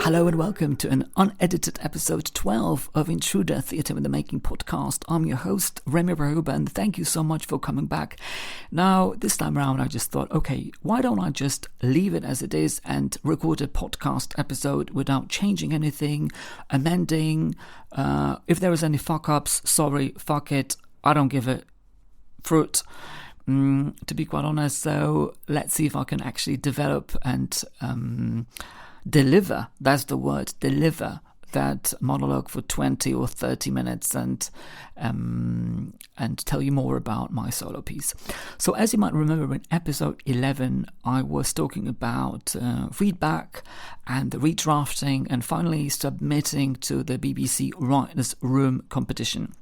Hello and welcome to an unedited episode 12 of Intruder, Theatre in the Making podcast. I'm your host, Remi Rachuba, and thank you so much for coming back. Now, this time around, I just thought, okay, why don't I just leave it as it is and record a podcast episode without changing anything, amending. If there is any fuck-ups, sorry, fuck it. I don't give a fruit. To be quite honest, so let's see if I can actually develop and deliver, that's the word, deliver that monologue for 20 or 30 minutes and tell you more about my solo piece. So as you might remember, in episode 11, I was talking about feedback and the redrafting and finally submitting to the BBC Writersroom competition.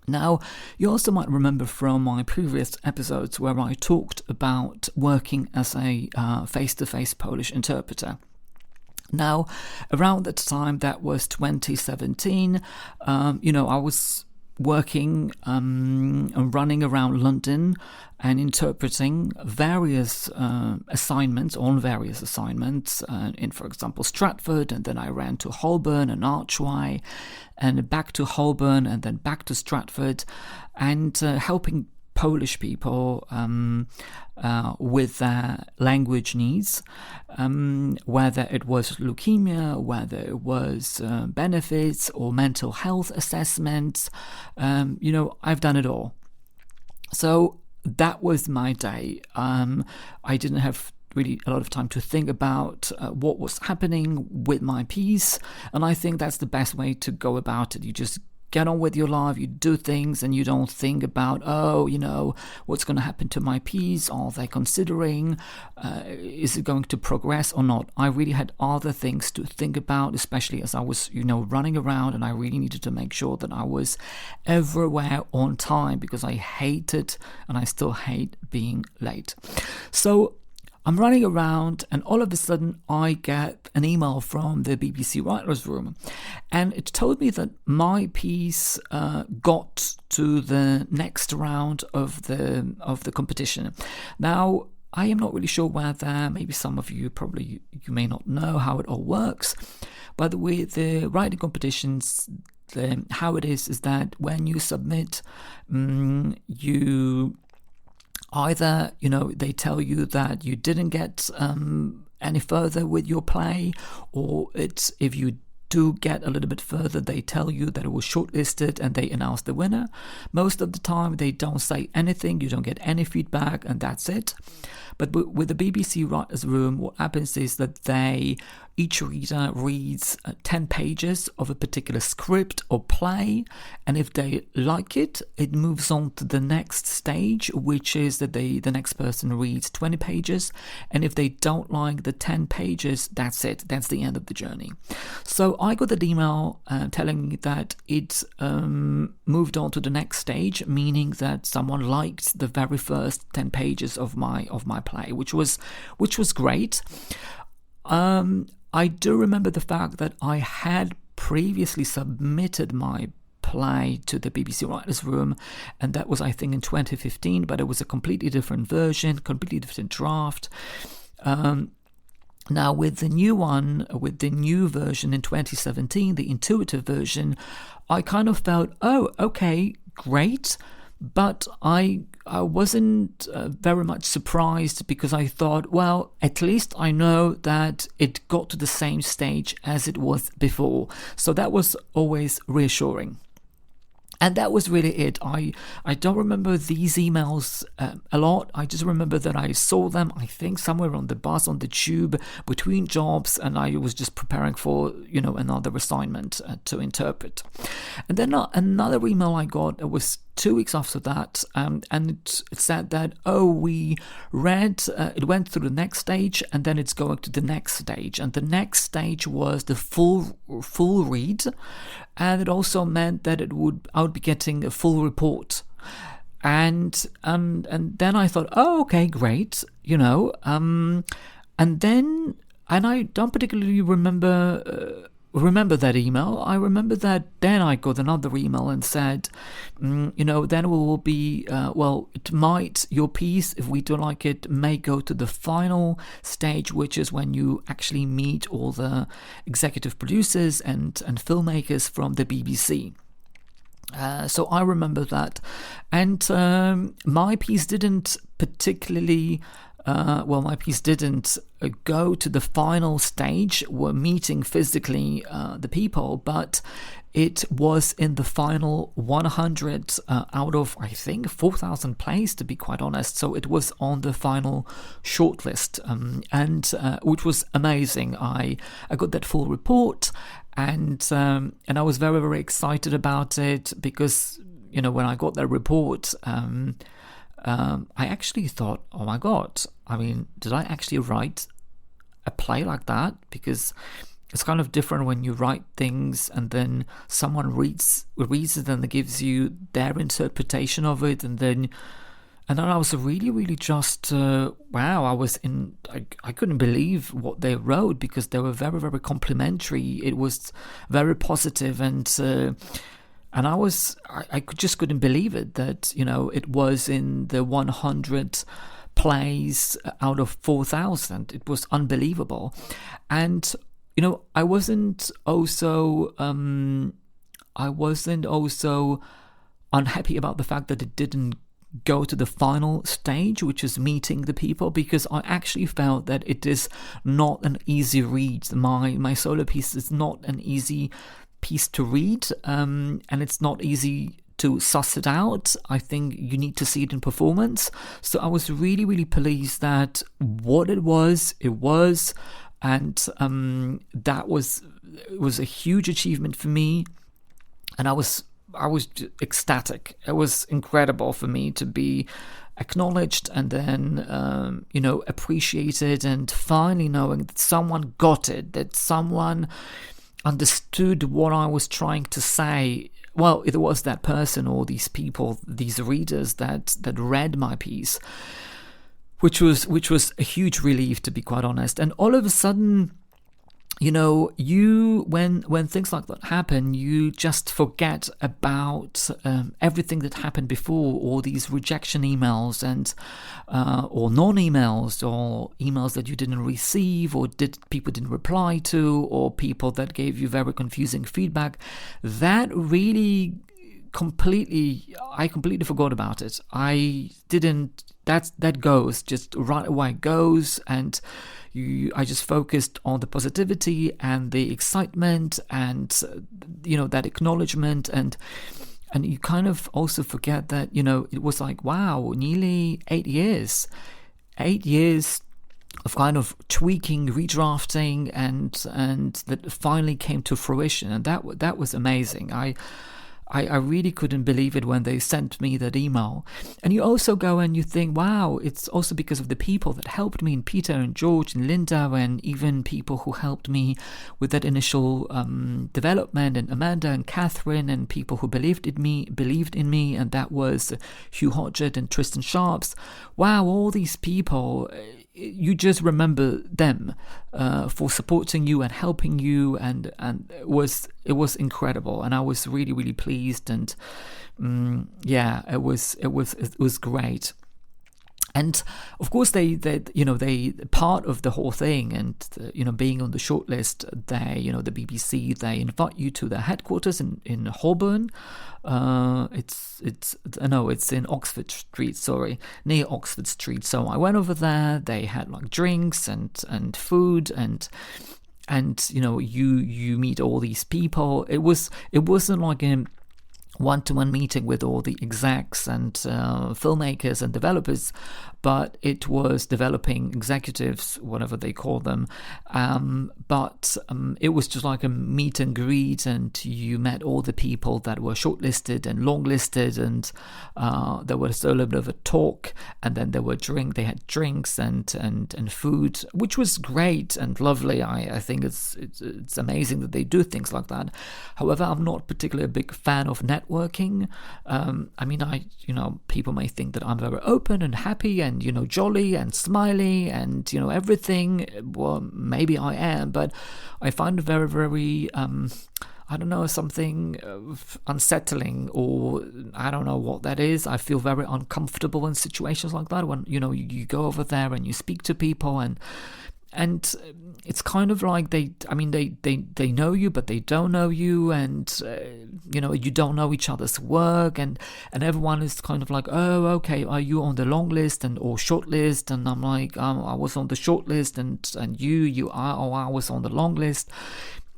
Now, you also might remember from my previous episodes where I talked about working as a face-to-face Polish interpreter. Now, around that time, that was 2017, I was working and running around London and interpreting various assignments, in, for example, Stratford, and then I ran to Holborn and Archway, and back to Holborn, and then back to Stratford, and helping Polish people with their language needs, whether it was leukemia, whether it was benefits or mental health assessments. I've done it all. So that was my day. I didn't have really a lot of time to think about what was happening with my piece, and I think that's the best way to go about it. You just get on with your life, you do things, and you don't think about, what's going to happen to my piece? Are they considering? Is it going to progress or not? I really had other things to think about, especially as I was, running around, and I really needed to make sure that I was everywhere on time because I hated, and I still hate, being late. So I'm running around, and all of a sudden I get an email from the BBC Writersroom, and it told me that my piece got to the next round of the competition. Now, I am not really sure whether, maybe some of you you may not know how it all works, but with the writing competitions, how it is that when you submit, you either, they tell you that you didn't get any further with your play, or if you do get a little bit further, they tell you that it was shortlisted and they announce the winner. Most of the time, they don't say anything, you don't get any feedback, and that's it. But with the BBC Writersroom, what happens is that each reader reads 10 pages of a particular script or play, and if they like it, it moves on to the next stage, which is that the next person reads 20 pages, and if they don't like the 10 pages, that's it. That's the end of the journey. So I got an email telling me that it moved on to the next stage, meaning that someone liked the very first 10 pages of my play, which was great. I do remember the fact that I had previously submitted my play to the BBC Writersroom, and that was, I think, in 2015, but it was a completely different version, completely different draft. Now, with the new version in 2017, the intuitive version, I kind of felt, oh, okay, great. But I wasn't very much surprised because I thought, well, at least I know that it got to the same stage as it was before. So that was always reassuring. And that was really it. I don't remember these emails a lot. I just remember that I saw them, I think, somewhere on the bus, on the tube, between jobs, and I was just preparing for, another assignment to interpret. And then another email I got, it was 2 weeks after that, and it said that, we read, it went through the next stage, and then it's going to the next stage. And the next stage was the full read, and it also meant that I would be getting a full report. And then I thought, okay, great, and I don't particularly remember remember that email. I remember that then I got another email and said, then we will be, your piece, if we don't like it, may go to the final stage, which is when you actually meet all the executive producers and filmmakers from the BBC. So I remember that. And my piece didn't particularly... my piece didn't go to the final stage, we're meeting physically the people, but it was in the final 100 out of, I think, 4,000 plays, to be quite honest. So it was on the final shortlist, which was amazing. I got that full report, and I was very, very excited about it because, when I got that report, I actually thought, oh my God, did I actually write a play like that? Because it's kind of different when you write things and then someone reads it and gives you their interpretation of it, and then I was really, really just wow. I couldn't believe what they wrote because they were very, very complimentary. It was very positive, and I just couldn't believe it that, it was in the 100 plays out of 4,000. It was unbelievable. And, I wasn't also unhappy about the fact that it didn't go to the final stage, which is meeting the people, because I actually felt that it is not an easy read. My solo piece is not an easy piece to read, and it's not easy to suss it out. I think you need to see it in performance. So I was really, really pleased that what it was, and it was a huge achievement for me, and I was ecstatic. It was incredible for me to be acknowledged and then appreciated, and finally knowing that someone got it, that someone understood what I was trying to say. Well, it was that person or these people, these readers that read my piece, which was a huge relief, to be quite honest. And all of a sudden, when things like that happen, you just forget about everything that happened before, or these rejection emails and or non-emails, or emails that you didn't receive, or people didn't reply to, or people that gave you very confusing feedback. That really I completely forgot about it. That goes just right away, and I just focused on the positivity and the excitement and that acknowledgement, and you kind of also forget that it was like, wow, nearly 8 years of kind of tweaking, redrafting, and that finally came to fruition, and that was amazing. I really couldn't believe it when they sent me that email. And you also go and you think, wow, it's also because of the people that helped me, and Peter and George and Linda, and even people who helped me with that initial development, and Amanda and Catherine, and people who believed in me, and that was Hugh Hodgett and Tristan Sharps. Wow, all these people, you just remember them for supporting you and helping you, and it was incredible, and I was really, really pleased, and it was great. And of course, they part of the whole thing, and being on the shortlist, the BBC, they invite you to their headquarters in Holborn. It's in Oxford Street, near Oxford Street. So I went over there. They had like drinks and food, and you meet all these people. It wasn't like a one-to-one meeting with all the execs and filmmakers and developers, but it was developing executives, whatever they call them. But it was just like a meet and greet, and you met all the people that were shortlisted and longlisted, and there was a little bit of a talk, and then they had drinks and food, which was great and lovely. I think it's amazing that they do things like that. However, I'm not particularly a big fan of networking networking. People may think that I'm very open and happy and, jolly and smiley and, everything. Well, maybe I am, but I find it very, very, something unsettling, or I don't know what that is. I feel very uncomfortable in situations like that when, you go over there and you speak to people and it's kind of like they know you, but they don't know you, and you don't know each other's work, and everyone is kind of like, oh, okay, are you on the long list or short list? And I'm like, I was on the short list, and you are, or I was on the long list.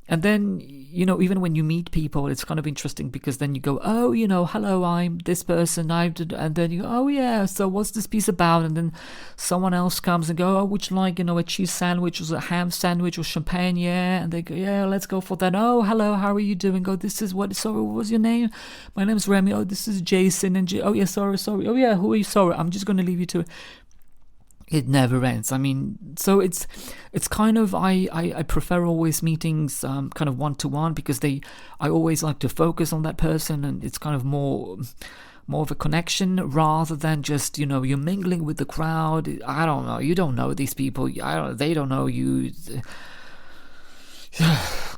And then, even when you meet people, it's kind of interesting because then you go, oh, hello, I'm this person, and then you go, oh yeah, so what's this piece about? And then someone else comes and go, oh, would you like, a cheese sandwich or a ham sandwich or champagne? Yeah. And they go, yeah, let's go for that. Oh, hello, how are you doing? Oh, this is sorry, what was your name? My name's Remi. Oh, this is Jason. And oh yeah, sorry. Oh yeah, who are you? Sorry, I'm just going to leave you to it. It never ends. So it's kind of, I prefer always meetings kind of one-to-one, because I always like to focus on that person, and it's kind of more of a connection rather than just, you're mingling with the crowd. I don't know. You don't know these people. They don't know you.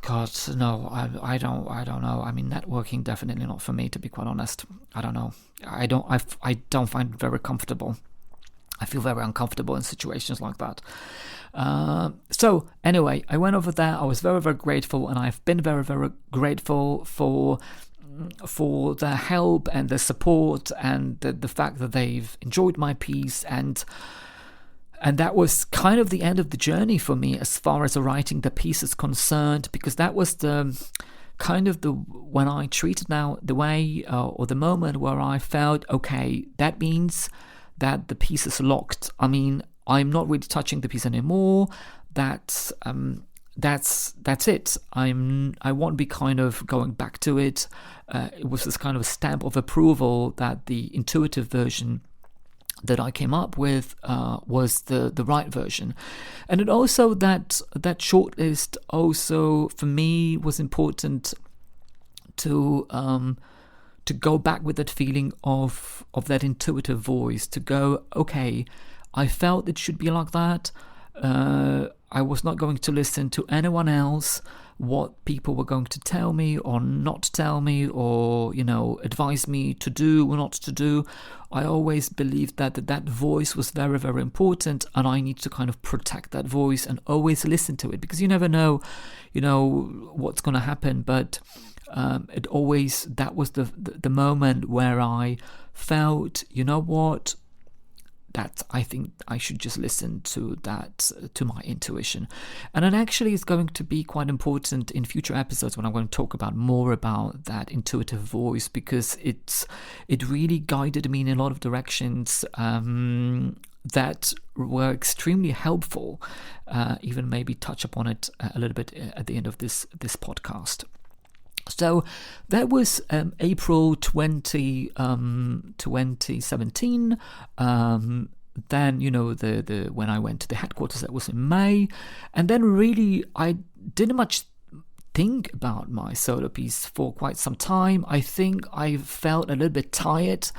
God, no, I don't know. Networking definitely not for me, to be quite honest. I don't know. I don't find it very comfortable. I feel very uncomfortable in situations like that. So anyway, I went over there. I was very, very grateful, and I've been very, very grateful for the help and the support and the fact that they've enjoyed my piece, and that was kind of the end of the journey for me as far as writing the piece is concerned, because that was when I treated now the way or the moment where I felt, okay, that means that the piece is locked. I'm not really touching the piece anymore. That's it. I won't be kind of going back to it. It was this kind of a stamp of approval that the intuitive version that I came up with was the right version. And it also that shortlist also for me was important to go back with that feeling of that intuitive voice, to go, okay, I felt it should be like that. I was not going to listen to anyone else, what people were going to tell me or not tell me, or, advise me to do or not to do. I always believed that voice was very, very important, and I need to kind of protect that voice and always listen to it, because you never know, what's going to happen. But that was the moment where I felt, what, that I think I should just listen to that, to my intuition. And it actually is going to be quite important in future episodes when I'm going to talk more about that intuitive voice, because it really guided me in a lot of directions that were extremely helpful. Even maybe touch upon it a little bit at the end of this podcast. So that was April 2017. Then, when I went to the headquarters, that was in May. And then really, I didn't much think about my solo piece for quite some time. I think I felt a little bit tired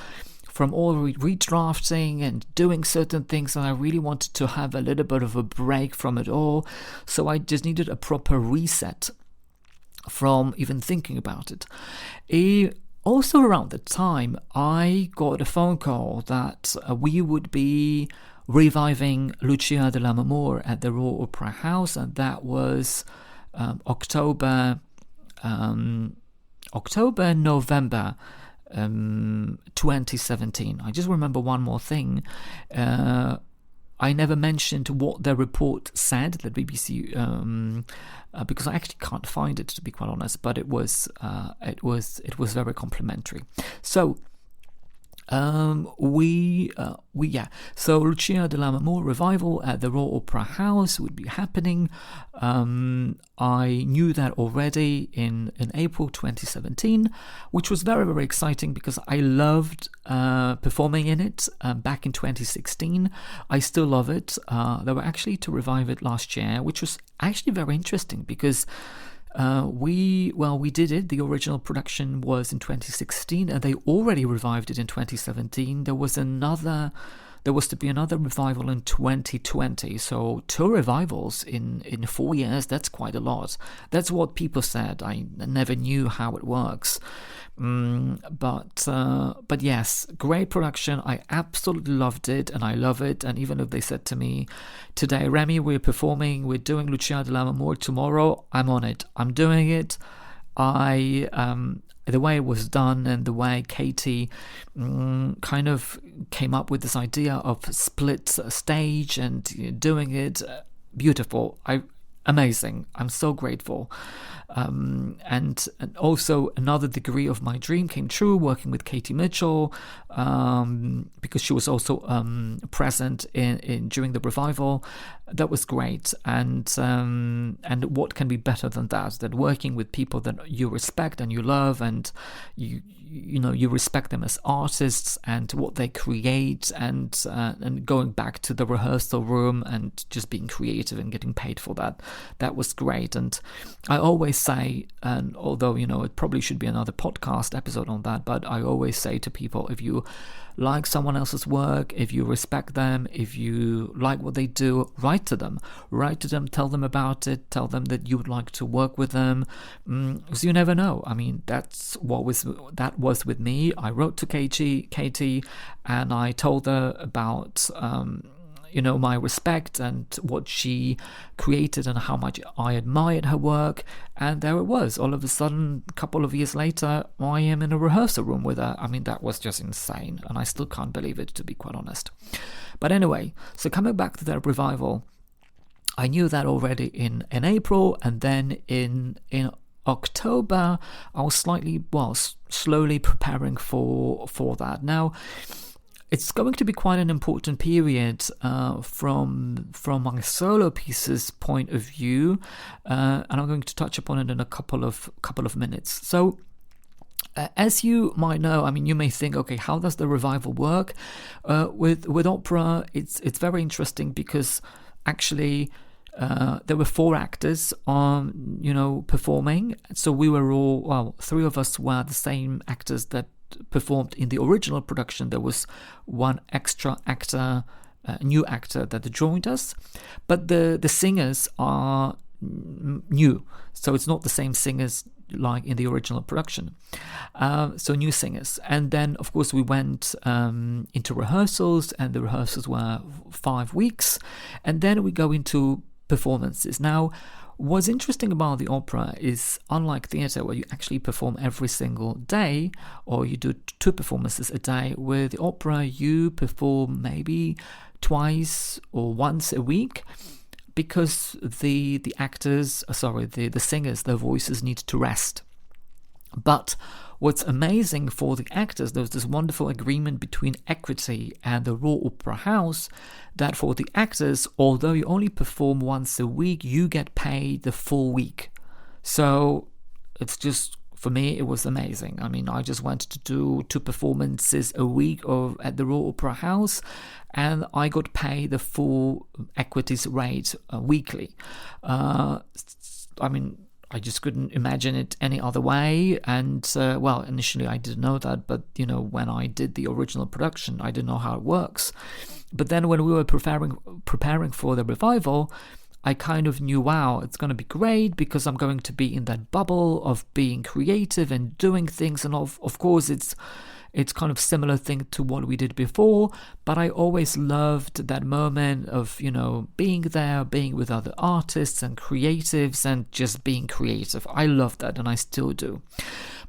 from all redrafting and doing certain things, and I really wanted to have a little bit of a break from it all. So I just needed a proper reset from even thinking about it. Also around the time, I got a phone call that we would be reviving Lucia di Lammermoor at the Royal Opera House, and that was October, November 2017. I just remember one more thing. I never mentioned what the report said, the BBC, because I actually can't find it, to be quite honest. But it was very complimentary. So So Lucia di Lammermoor revival at the Royal Opera House would be happening. I knew that already in April 2017, which was very, very exciting because I loved performing in it back in 2016. I still love it. They were actually to revive it last year, which was actually very interesting because We did it. The original production was in 2016, and they already revived it in 2017. There was to be another revival in 2020. So 2 revivals in 4 years, that's quite a lot. That's what people said. I never knew how it works. But yes, great production. I absolutely loved it, and I love it. And even if they said to me today, Remi, we're doing Lucia di Lammermoor tomorrow, I'm on it. I'm doing it. The way it was done and the way Katie kind of came up with this idea of split stage and doing it, beautiful. Amazing. I'm so grateful. And also another degree of my dream came true working with Katie Mitchell, because she was also present in during the revival. That was great. And what can be better than that working with people that you respect and you love, and you respect them as artists and what they create, and going back to the rehearsal room and just being creative and getting paid for that. That was great. And I always say, and although it probably should be another podcast episode on that, but I always say to people, if you like someone else's work, if you respect them, if you like what they do, write to them, tell them about it, tell them that you would like to work with them, because you never know. I mean, that was with me. I wrote to Katie, and I told her about my respect and what she created and how much I admired her work. And there it was. All of a sudden, a couple of years later, I am in a rehearsal room with her. I mean, that was just insane. And I still can't believe it, to be quite honest. But anyway, so coming back to that revival, I knew that already in April, and then in October, I was slowly preparing for that. Now, it's going to be quite an important period from my solo pieces point of view, and I'm going to touch upon it in a couple of minutes. So, as you might know, I mean, you may think, okay, how does the revival work? With opera, it's very interesting because actually there were 4 actors performing. So we were all 3 of us were the same actors that performed in the original production. There was 1 extra actor, new actor that joined us, but the singers are new, so it's not the same singers like in the original production. So new singers. And then of course we went into rehearsals, and the rehearsals were 5 weeks, and then we go into performances. Now, what's interesting about the opera is, unlike theatre where you actually perform every single day, or you do 2 performances a day, with the opera you perform maybe twice or once a week, because the singers, their voices need to rest. But what's amazing for the actors, there's this wonderful agreement between Equity and the Royal Opera House that for the actors, although you only perform once a week, you get paid the full week. So it's just, for me, it was amazing. I mean, I just went to do 2 performances a week at the Royal Opera House, and I got paid the full Equity's rate weekly. I mean, I just couldn't imagine it any other way. And initially I didn't know that, but when I did the original production, I didn't know how it works. But then when we were preparing for the revival, I kind of knew, wow, it's going to be great because I'm going to be in that bubble of being creative and doing things. And of course, it's kind of similar thing to what we did before, but I always loved that moment of, being there, being with other artists and creatives and just being creative. I love that, and I still do.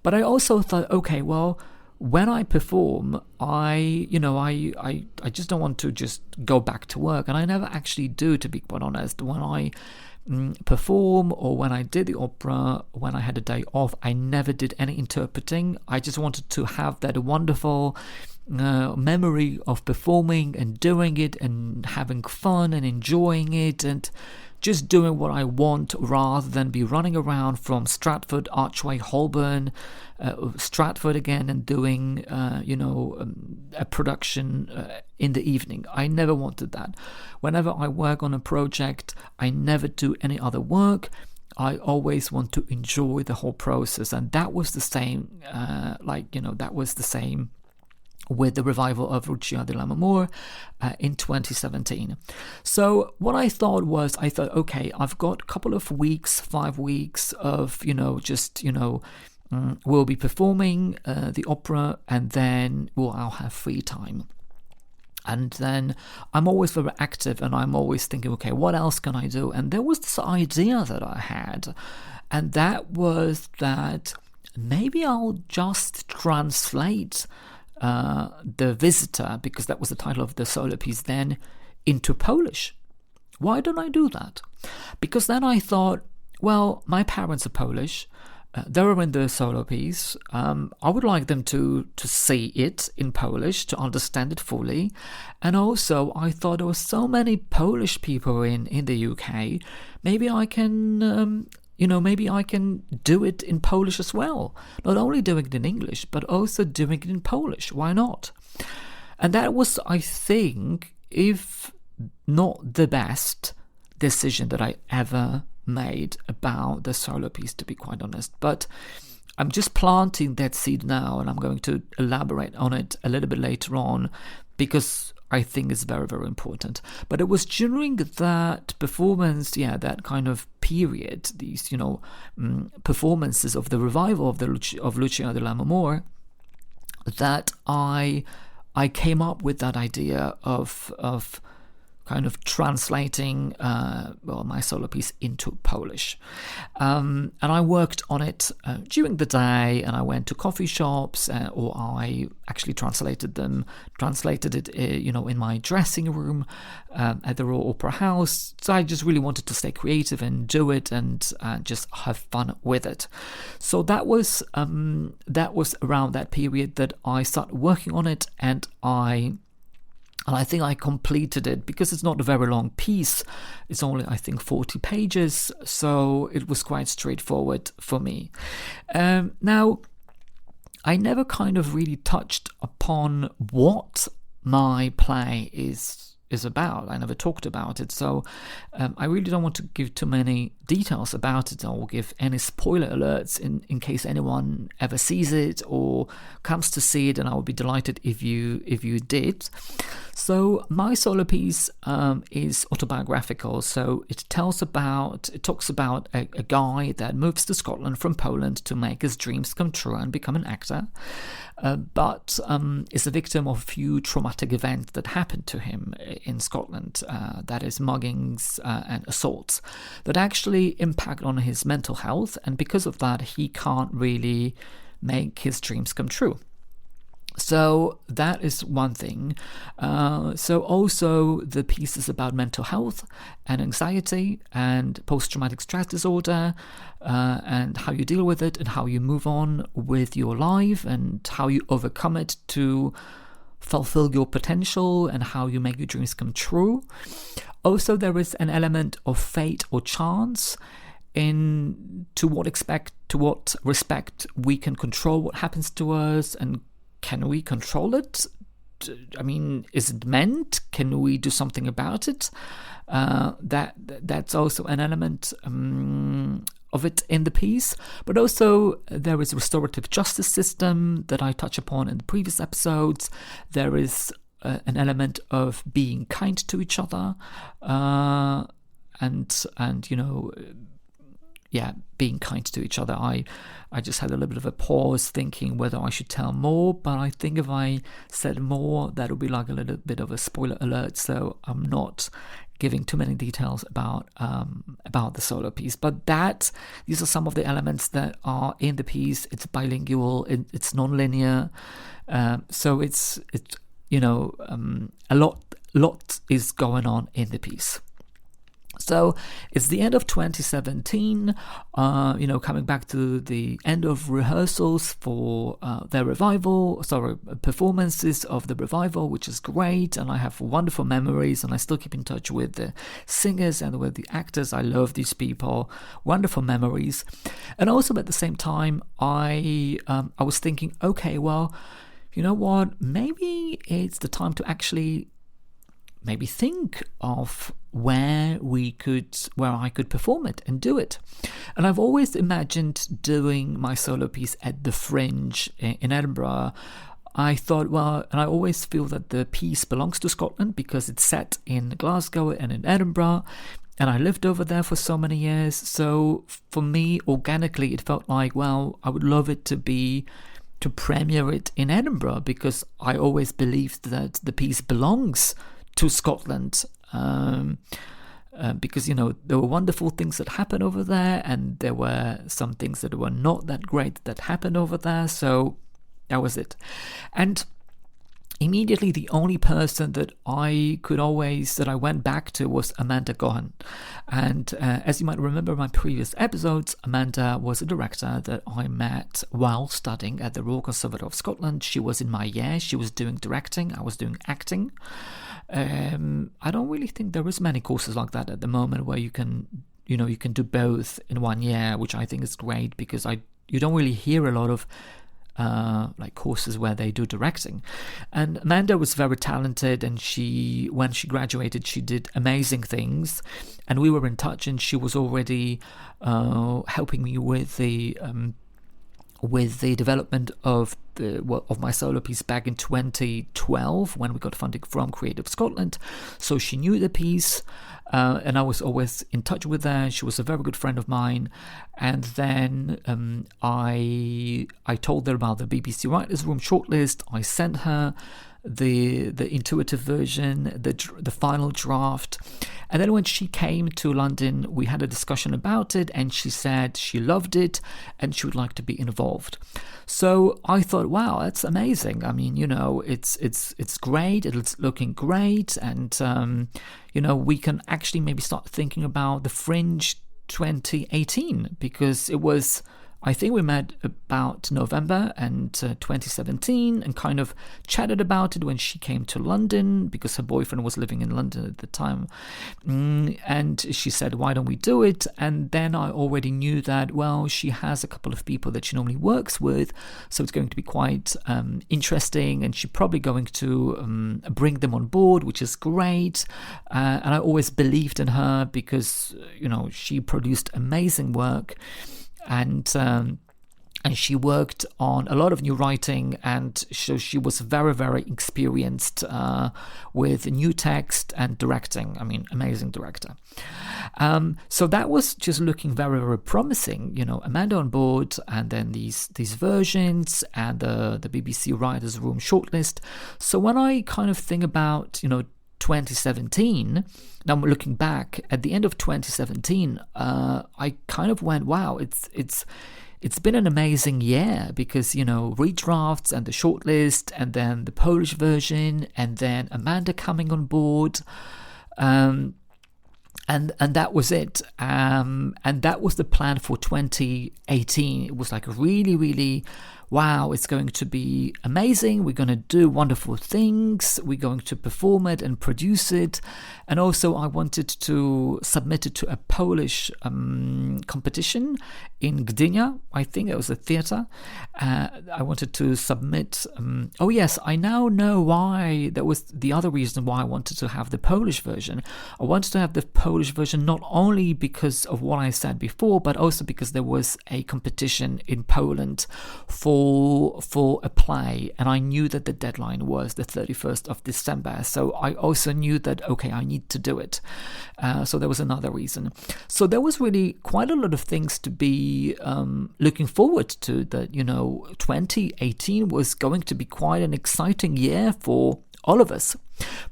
But I also thought, okay, well, when I perform, I just don't want to just go back to work, and I never actually do, to be quite honest. When I perform, or when I did the opera, when I had a day off, I never did any interpreting. I just wanted to have that wonderful memory of performing and doing it and having fun and enjoying it and just doing what I want, rather than be running around from Stratford, Archway, Holborn, Stratford again, and doing a production in the evening. I never wanted that. Whenever I work on a project, I never do any other work. I always want to enjoy the whole process, and that was the same. That was the same with the revival of Lucia di Lammermoor in 2017. So what I thought, okay, I've got a couple of weeks, 5 weeks of, we'll be performing the opera, and then I'll have free time. And then I'm always very active, and I'm always thinking, okay, what else can I do? And there was this idea that I had, and that was that maybe I'll just translate The Visitor, because that was the title of the solo piece then, into Polish. Why don't I do that? Because then I thought, well, my parents are Polish. They were in the solo piece. I would like them to see it in Polish, to understand it fully. And also, I thought there were so many Polish people in the UK. Maybe I can, maybe I can do it in Polish as well. Not only doing it in English, but also doing it in Polish. Why not? And that was, I think, if not the best decision that I ever made about the solo piece, to be quite honest. But I'm just planting that seed now, and I'm going to elaborate on it a little bit later on, because I think it's very, very important. But it was during that performance, that kind of period, these performances of the revival of Lucia di Lammermoor, that I came up with that idea of kind of translating my solo piece into Polish. And I worked on it during the day, and I went to coffee shops, or I actually translated it in my dressing room at the Royal Opera House. So I just really wanted to stay creative and do it, and just have fun with it. So that was around that period that I started working on it, and I think I completed it, because it's not a very long piece. It's only, I think, 40 pages, so it was quite straightforward for me. Now, I never kind of really touched upon what my play is about. I never talked about it, so I really don't want to give too many details about it, or give any spoiler alerts in case anyone ever sees it or comes to see it, and I would be delighted if you did. So my solo piece is autobiographical. So it talks about a guy that moves to Scotland from Poland to make his dreams come true and become an actor, but is a victim of a few traumatic events that happened to him in Scotland, that is muggings and assaults, that actually impact on his mental health, and because of that he can't really make his dreams come true. So that is one thing. So also the piece is about mental health and anxiety and post-traumatic stress disorder, and how you deal with it, and how you move on with your life, and how you overcome it to fulfill your potential, and how you make your dreams come true. Also, there is an element of fate or chance, in to what respect we can control what happens to us, and can we control it? I mean, is it meant? Can we do something about it? That's also an element of it in the piece. But also there is a restorative justice system that I touch upon in the previous episodes. There is an element of being kind to each other, being kind to each other. I just had a little bit of a pause thinking whether I should tell more, but I think if I said more, that would be like a little bit of a spoiler alert, so I'm not giving too many details about the solo piece. But these are some of the elements that are in the piece. It's bilingual, it's non-linear, so it's a lot is going on in the piece. So it's the end of 2017, coming back to the end of rehearsals for their performances of the revival, which is great, and I have wonderful memories, and I still keep in touch with the singers and with the actors. I love these people, wonderful memories. And also at the same time, I was thinking, okay, well, you know what, maybe it's the time to actually maybe think of where I could perform it and do it. And I've always imagined doing my solo piece at the Fringe in Edinburgh. I thought, and I always feel that the piece belongs to Scotland because it's set in Glasgow and in Edinburgh, and I lived over there for so many years. So for me, organically, it felt like, I would love it to premiere it in Edinburgh, because I always believed that the piece belongs to Scotland. Because, there were wonderful things that happened over there, and there were some things that were not that great that happened over there. So that was it. And immediately the only person that I went back to was Amanda Gaughan. And as you might remember in my previous episodes, Amanda was a director that I met while studying at the Royal Conservatoire of Scotland. She was in my year. She was doing directing. I was doing acting. I don't really think there is many courses like that at the moment where you can do both in 1 year, which I think is great, because you don't really hear a lot of courses where they do directing. And Amanda was very talented, and when she graduated, she did amazing things, and we were in touch, and she was already helping me with the development of my solo piece back in 2012 when we got funding from Creative Scotland. So she knew the piece, and I was always in touch with her. She was a very good friend of mine. And then I told her about the BBC Writersroom Shortlist. I sent her the intuitive version, the final draft. And then when she came to London, we had a discussion about it, and she said she loved it and she would like to be involved. So I thought, wow, that's amazing. I mean, it's great. It's looking great. And, we can actually maybe start thinking about the Fringe 2018, because it was, I think we met about November and 2017, and kind of chatted about it when she came to London, because her boyfriend was living in London at the time. And she said, why don't we do it? And then I already knew that, she has a couple of people that she normally works with, so it's going to be quite interesting, and she's probably going to bring them on board, which is great. And I always believed in her because, she produced amazing work. And she worked on a lot of new writing, and so she was very, very experienced with new text and directing. I mean, amazing director. So that was just looking very, very promising. Amanda on board, and then these versions, and the BBC Writersroom Shortlist. So when I kind of think about 2017, now I'm looking back at the end of 2017, I kind of went, wow, it's been an amazing year, because redrafts and the shortlist, and then the Polish version, and then Amanda coming on board, and that was it, and that was the plan for 2018. It was like really, really, wow, it's going to be amazing. We're going to do wonderful things. We're going to perform it and produce it. And also I wanted to submit it to a Polish competition in Gdynia. I think it was a theatre. I wanted to submit... oh yes, I now know why. That was the other reason why I wanted to have the Polish version. I wanted to have the Polish version not only because of what I said before, but also because there was a competition in Poland for a play, and I knew that the deadline was the 31st of December, so I also knew that, okay, I need to do it. So there was another reason. So there was really quite a lot of things to be looking forward to, that 2018 was going to be quite an exciting year for all of us.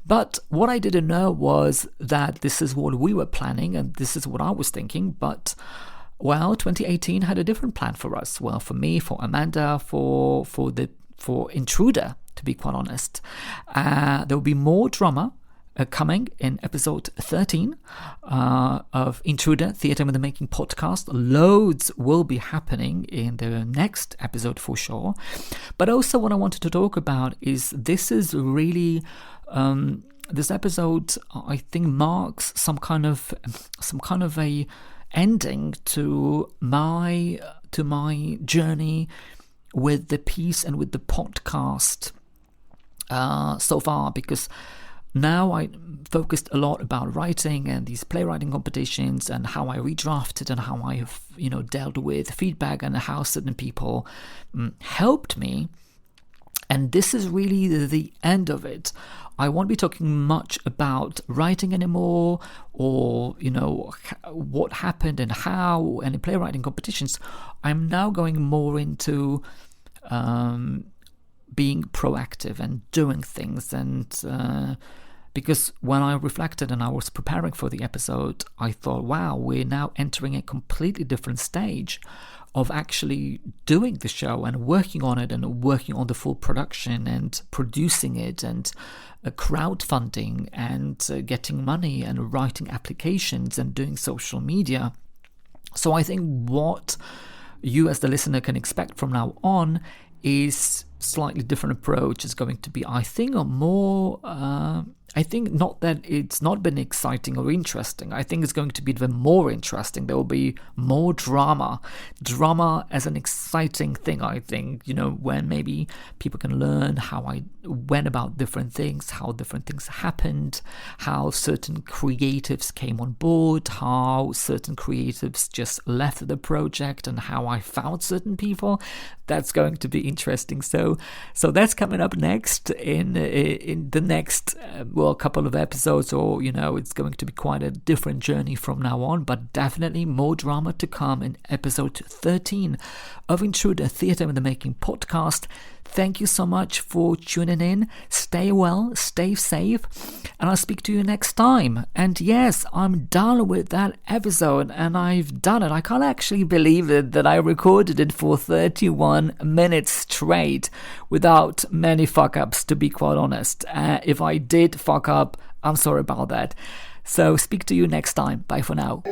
But what I didn't know was that this is what we were planning, and this is what I was thinking, but 2018 had a different plan for us. Well, for me, for Amanda, for Intruder, to be quite honest. There will be more drama coming in episode 13 of Intruder, Theatre in the Making podcast. Loads will be happening in the next episode for sure. But also what I wanted to talk about is this is really... this episode, I think, marks some kind of a ending to my journey with the piece and with the podcast so far, because now I focused a lot about writing and these playwriting competitions and how I redrafted and how I have, dealt with feedback and how certain people helped me. And this is really the end of it. I won't be talking much about writing anymore, or what happened and how, and in playwriting competitions. I'm now going more into being proactive and doing things, and because when I reflected and I was preparing for the episode, I thought, wow, we're now entering a completely different stage of actually doing the show and working on it and working on the full production and producing it and crowdfunding and getting money and writing applications and doing social media. So I think what you as the listener can expect from now on is slightly different approach. Is going to be, I think, I think not that it's not been exciting or interesting. I think it's going to be even more interesting. There will be more drama as an exciting thing, I think, when maybe people can learn how I went about different things, how different things happened, how certain creatives came on board, how certain creatives just left the project, and how I found certain people. That's going to be interesting. So that's coming up next in the next a couple of episodes, or it's going to be quite a different journey from now on, but definitely more drama to come in episode 13 of Intruder Theatre in the Making podcast. Thank you so much for tuning in. Stay well, stay safe, and I'll speak to you next time. And yes, I'm done with that episode, and I've done it. I can't actually believe it that I recorded it for 31 minutes straight without many fuck-ups, to be quite honest. If I did fuck up, I'm sorry about that. So speak to you next time. Bye for now.